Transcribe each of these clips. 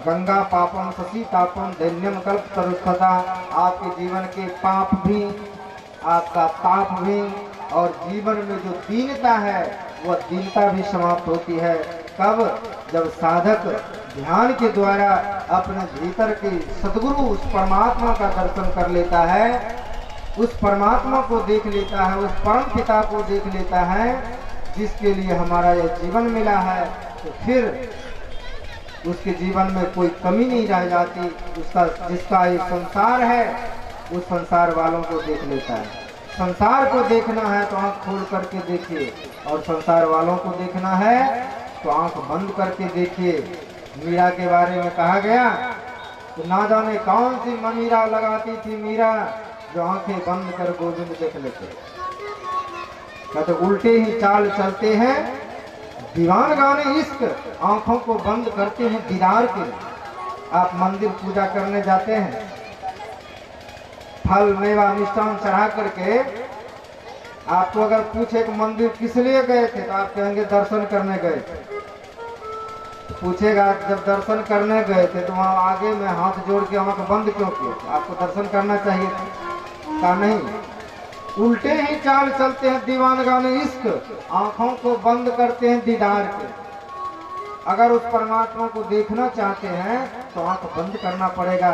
गंगा पापम शशि तापम दैन्यम कल्प तरुस्थता। आपके जीवन के पाप भी, आपका ताप भी और जीवन में जो दीनता है वह दीनता भी समाप्त होती है। कब? जब साधक ध्यान के द्वारा अपने भीतर के सद्गुरु उस परमात्मा का दर्शन कर लेता है, उस परमात्मा को देख लेता है, उस परम पिता को देख लेता है जिसके लिए हमारा यह जीवन मिला है, तो फिर उसके जीवन में कोई कमी नहीं रह जाती। उसका जिसका ये संसार है उस संसार वालों को देख लेता है। संसार को देखना है तो आंख खोल करके देखिए, और संसार वालों को देखना है तो आंख बंद करके देखिए। मीरा के बारे में कहा गया तो ना जाने कौन सी ममीरा लगाती थी मीरा, जो आंखें बंद कर गोविंद देख लेते। कहते उल्टे ही चाल चलते हैं दीवान गाने इश्क, आंखों को बंद करते हैं दीदार के। आप मंदिर पूजा करने जाते हैं, फल मेवा मिष्ठान चढ़ा करके आपको अगर पूछे कि मंदिर किस लिए गए थे, तो आप कहेंगे दर्शन करने गए थे। पूछेगा जब दर्शन करने गए थे तो वहाँ आगे में हाथ जोड़ के आंख बंद क्यों किए? आपको दर्शन करना चाहिए था। कहा नहीं, उल्टे ही चाल चलते हैं दीवान गाने इश्क, आंखों को बंद करते हैं दीदार के। अगर उस परमात्मा को देखना चाहते हैं तो आंख बंद करना पड़ेगा।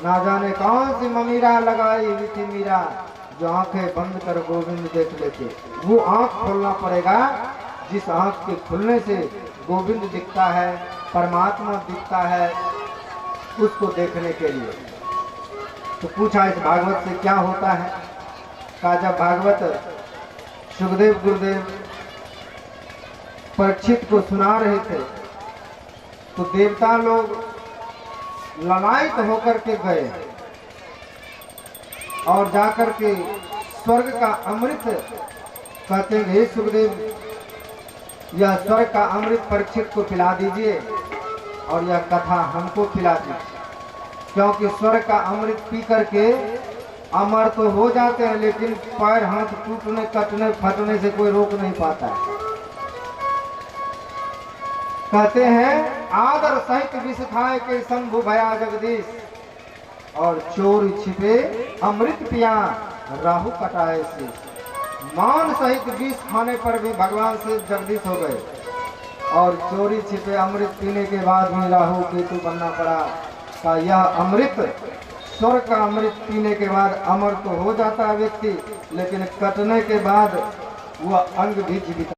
ना जाने कौन सी ममीरा लगाई हुई थी मीरा, जो आंखें बंद कर गोविंद देख लेते। वो आंख खोलना पड़ेगा जिस आंख के खुलने से गोविंद दिखता है, परमात्मा दिखता है, उसको देखने के लिए। तो पूछा इस भागवत से क्या होता है? कहा जब भागवत सुखदेव गुरुदेव परीक्षित को सुना रहे थे तो देवता लोग ललायित होकर के गए और जाकर के स्वर्ग का अमृत कहते हैं, हे सुखदेव यह स्वर्ग का अमृत परीक्षित को पिला दीजिए और यह कथा हमको पिला दीजिए, क्योंकि स्वर्ग का अमृत पी करके अमर तो हो जाते हैं लेकिन पैर हाथ टूटने कटने फटने से कोई रोक नहीं पाता है। कहते हैं आदर सहित विष खाए के शंभु भया जगदीश, और चोर छिपे अमृत पिया राहु कटाए से। मान सहित विष खाने पर भी भगवान से जगदीश हो गए और चोरी छिपे अमृत पीने के बाद भी राहु केतु बनना पड़ा। का यह अमृत, स्वर्ग का अमृत पीने के बाद अमर तो हो जाता है व्यक्ति, लेकिन कटने के बाद वह अंग भी जीवित